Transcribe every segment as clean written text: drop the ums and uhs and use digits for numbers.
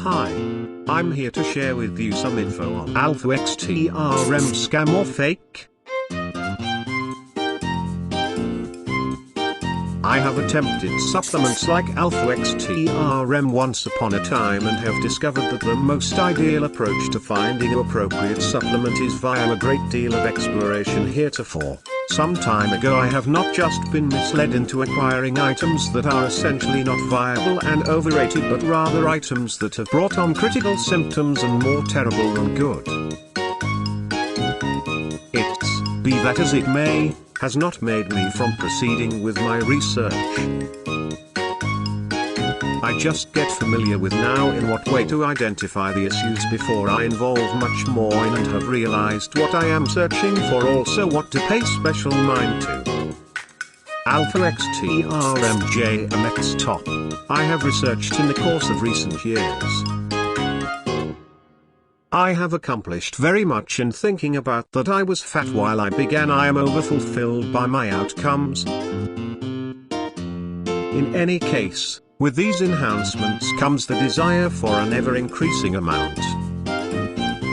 Hi. I'm here to share with you some info on Alpha-XTRM scam or fake. I have attempted supplements like Alpha-XTRM once upon a time and have discovered that the most ideal approach to finding an appropriate supplement is via a great deal of exploration heretofore. Some time ago I have not just been misled into acquiring items that are essentially not viable and overrated, but rather items that have brought on critical symptoms and more terrible than good. It's, be that as it may, has not made me from proceeding with my research. I just get familiar with now in what way to identify the issues before I involve much more in, and have realized what I am searching for, also what to pay special mind to. Alpha-XTRM-JMX-TOP. I have researched in the course of recent years. I have accomplished very much in thinking about that I was fat while I began. I am overfulfilled by my outcomes. In any case, with these enhancements comes the desire for an ever-increasing amount.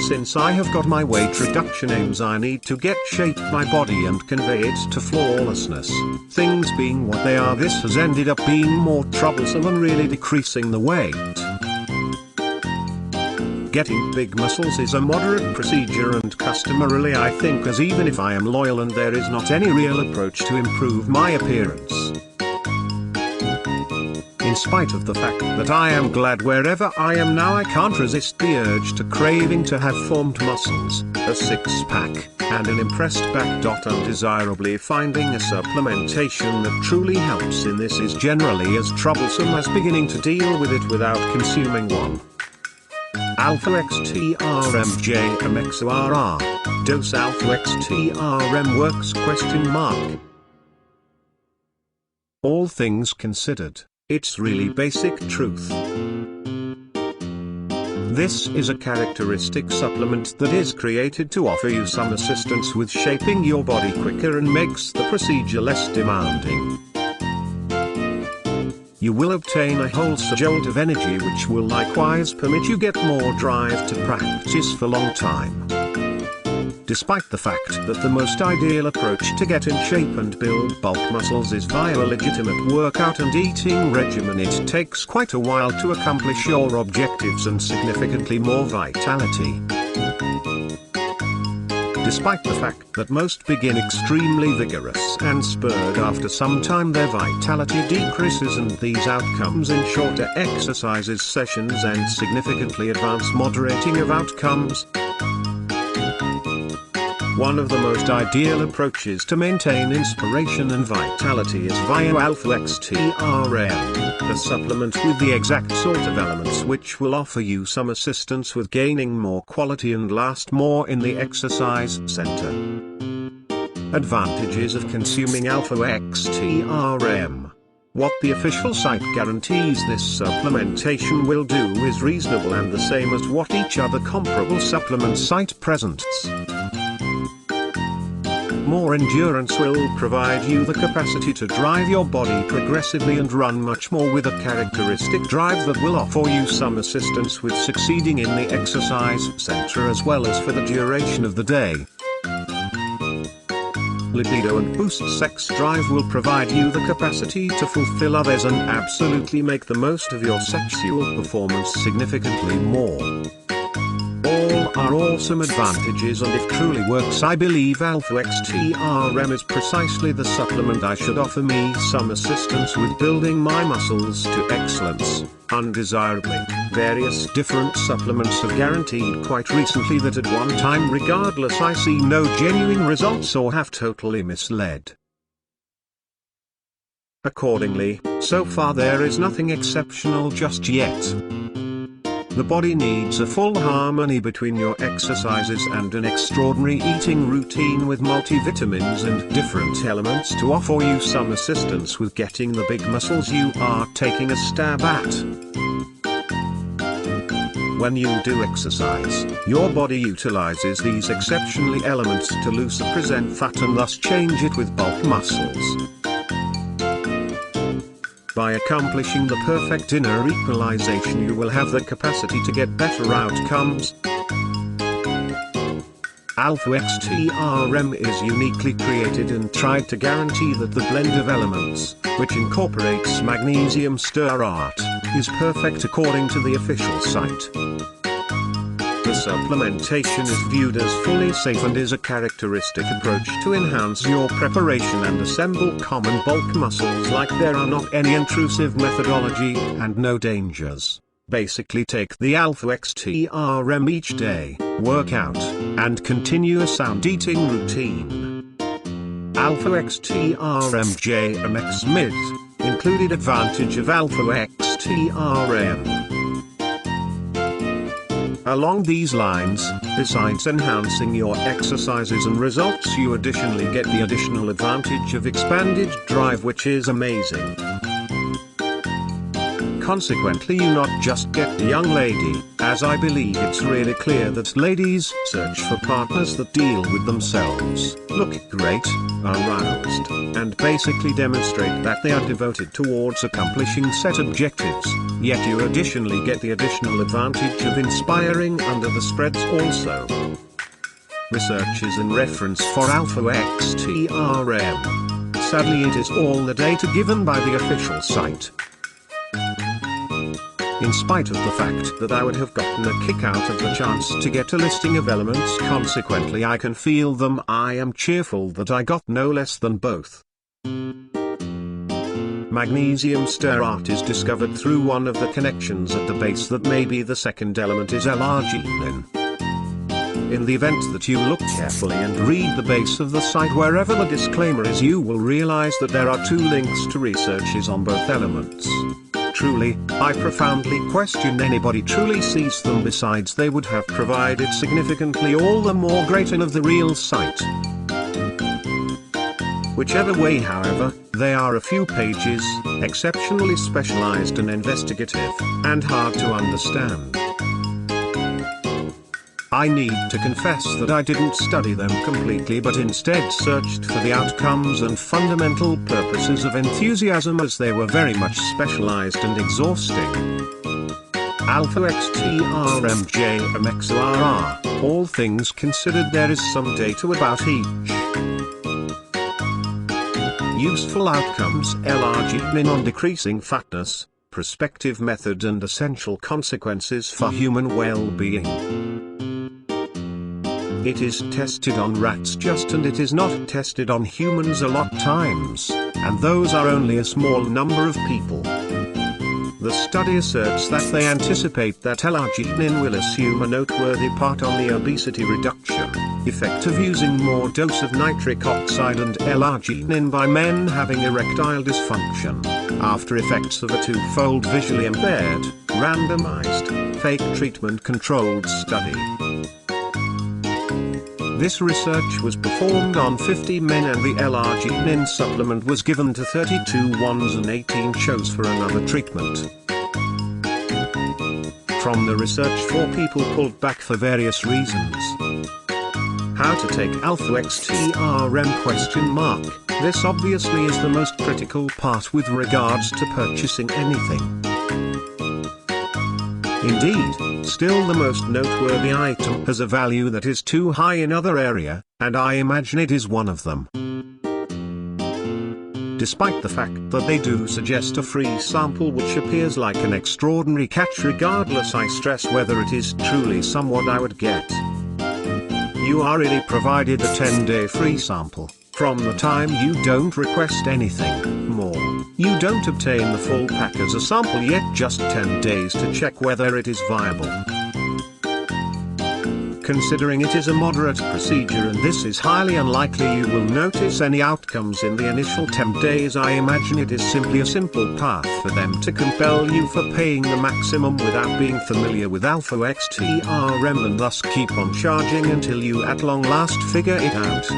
Since I have got my weight reduction aims, I need to get shape my body and convey it to flawlessness. Things being what they are, this has ended up being more troublesome than really decreasing the weight. Getting big muscles is a moderate procedure and customarily I think, as even if I am loyal and there is not any real approach to improve my appearance. In spite of the fact that I am glad wherever I am now, I can't resist the urge to craving to have formed muscles, a six-pack, and an impressed back. Undesirably, finding a supplementation that truly helps in this is generally as troublesome as beginning to deal with it without consuming one. Alpha-XTRM-JMX-ARR. Does Alpha-XTRM works? All things considered, it's really basic truth. This is a characteristic supplement that is created to offer you some assistance with shaping your body quicker and makes the procedure less demanding. You will obtain a wholesome jolt of energy which will likewise permit you get more drive to practice for long time. Despite the fact that the most ideal approach to get in shape and build bulk muscles is via a legitimate workout and eating regimen, it takes quite a while to accomplish your objectives and significantly more vitality. Despite the fact that most begin extremely vigorous and spurred, after some time their vitality decreases and these outcomes in shorter exercises sessions and significantly advance moderating of outcomes. One of the most ideal approaches to maintain inspiration and vitality is via Alpha-XTRM, a supplement with the exact sort of elements which will offer you some assistance with gaining more quality and last more in the exercise center. Advantages of consuming Alpha-XTRM. What the official site guarantees this supplementation will do is reasonable and the same as what each other comparable supplement site presents. More endurance will provide you the capacity to drive your body progressively and run much more with a characteristic drive that will offer you some assistance with succeeding in the exercise center as well as for the duration of the day. Libido and boost sex drive will provide you the capacity to fulfill others and absolutely make the most of your sexual performance significantly more. All are awesome advantages, and if truly works, I believe Alpha-XTRM is precisely the supplement I should offer me some assistance with building my muscles to excellence. Undesirably, various different supplements have guaranteed quite recently that at one time regardless I see no genuine results or have totally misled. Accordingly, so far there is nothing exceptional just yet. The body needs a full harmony between your exercises and an extraordinary eating routine with multivitamins and different elements to offer you some assistance with getting the big muscles you are taking a stab at. When you do exercise, your body utilizes these exceptionally elements to loose present fat and thus change it with bulk muscles. By accomplishing the perfect inner equalization, you will have the capacity to get better outcomes. Alpha-XTRM is uniquely created and tried to guarantee that the blend of elements, which incorporates magnesium stearate, is perfect according to the official site. The supplementation is viewed as fully safe and is a characteristic approach to enhance your preparation and assemble common bulk muscles like there are not any intrusive methodology and no dangers. Basically take the Alpha-XTRM each day, work out, and continue a sound eating routine. Alpha-XTRM-JMX-MID included advantage of Alpha-XTRM. Along these lines, besides enhancing your exercises and results, you additionally get the additional advantage of expanded drive, which is amazing. Consequently, you not just get the young lady, as I believe it's really clear that ladies search for partners that deal with themselves, look great, are aroused, and basically demonstrate that they are devoted towards accomplishing set objectives, yet you additionally get the additional advantage of inspiring under the spreads also. Research is in reference for Alpha-XTRM. Sadly, it is all the data given by the official site. In spite of the fact that I would have gotten a kick out of the chance to get a listing of elements, consequently I can feel them. I am cheerful that I got no less than both. Magnesium stearate is discovered through one of the connections at the base that maybe the second element is L-Arginine. In the event that you look carefully and read the base of the site wherever the disclaimer is, you will realize that there are two links to researches on both elements. Truly, I profoundly question anybody truly sees them, besides they would have provided significantly all the more greater of the real site. Whichever way, however, they are a few pages, exceptionally specialized and investigative, and hard to understand. I need to confess that I didn't study them completely, but instead searched for the outcomes and fundamental purposes of enthusiasm, as they were very much specialized and exhausting. Alpha-XTRM-JMX-ARR, all things considered, there is some data about each. Useful outcomes: L-Arginine on decreasing fatness, prospective method and essential consequences for human well-being. It is tested on rats just, and it is not tested on humans a lot times, and those are only a small number of people. The study asserts that they anticipate that L-Arginine will assume a noteworthy part on the obesity reduction effect of using more dose of nitric oxide and L-Arginine by men having erectile dysfunction, after effects of a twofold visually impaired, randomized, fake treatment-controlled study. This research was performed on 50 men, and the L-Arginine supplement was given to 32 ones and 18 chose for another treatment. From the research, 4 people pulled back for various reasons. How to take Alpha-XTRM ? This obviously is the most critical part with regards to purchasing anything. Indeed, still the most noteworthy item has a value that is too high in other area, and I imagine it is one of them. Despite the fact that they do suggest a free sample, which appears like an extraordinary catch, regardless, I stress whether it is truly somewhat I would get. You are really provided a 10-day free sample. From the time you don't request anything more, you don't obtain the full pack as a sample, yet just 10 days to check whether it is viable. Considering it is a moderate procedure and this is highly unlikely you will notice any outcomes in the initial 10 days, I imagine it is simply a simple path for them to compel you for paying the maximum without being familiar with Alpha-XTRM, and thus keep on charging until you at long last figure it out.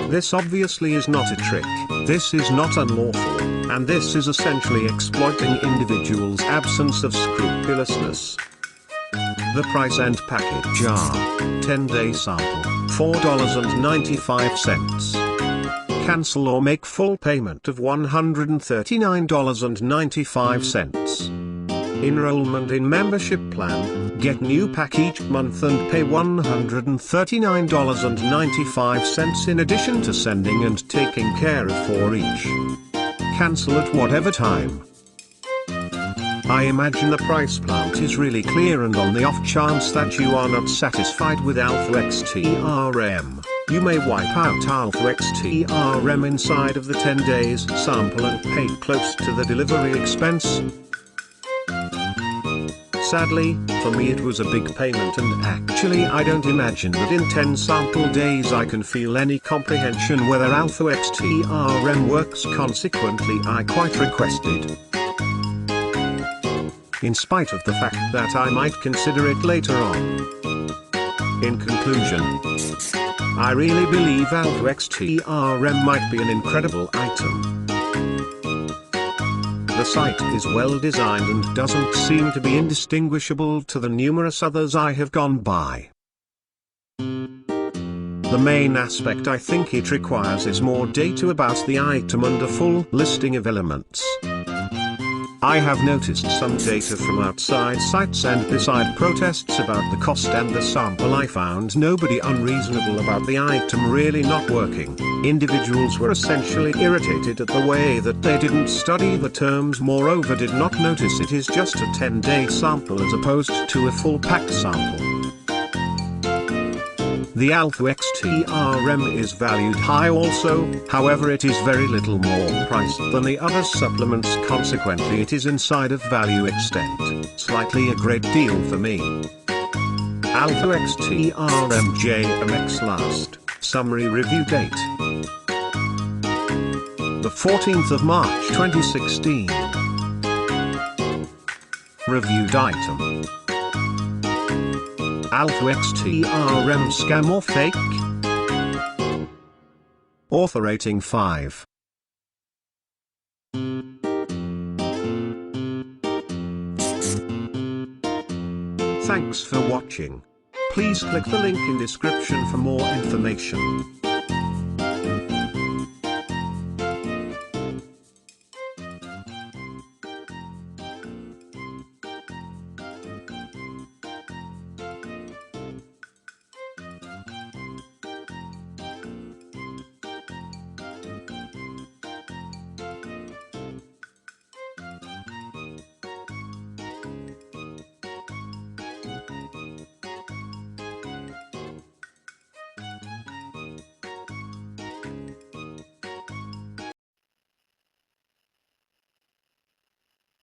This obviously is not a trick, this is not unlawful, and this is essentially exploiting individuals' absence of scrupulousness. The price and package are: 10-day sample, $4.95. cancel or make full payment of $139.95. Enrollment in membership plan, get new pack each month and pay $139.95 in addition to sending and taking care of for each. Cancel at whatever time. I imagine the price point is really clear, and on the off chance that you are not satisfied with Alpha-XTRM, you may wipe out Alpha-XTRM inside of the 10 days sample and pay close to the delivery expense. Sadly, for me it was a big payment, and actually I don't imagine that in 10 sample days I can feel any comprehension whether Alpha-XTRM works. Consequently, I quite requested, in spite of the fact that I might consider it later on. In conclusion, I really believe Alpha-XTRM might be an incredible item. The site is well designed and doesn't seem to be indistinguishable to the numerous others I have gone by. The main aspect I think it requires is more data about the item and a full listing of elements. I have noticed some data from outside sites, and beside protests about the cost and the sample, I found nobody unreasonable about the item really not working. Individuals were essentially irritated at the way that they didn't study the terms, moreover did not notice it is just a 10-day sample as opposed to a full pack sample. The Alpha-XTRM is valued high also, however it is very little more priced than the other supplements, consequently it is inside of value extent, slightly a great deal for me. Alpha-XTRM-JMX last, summary review date, the 14th of March 2016. Reviewed item: Alpha-XTRM scam or fake? Author rating 5. Thanks for watching. Please click the link in description for more information.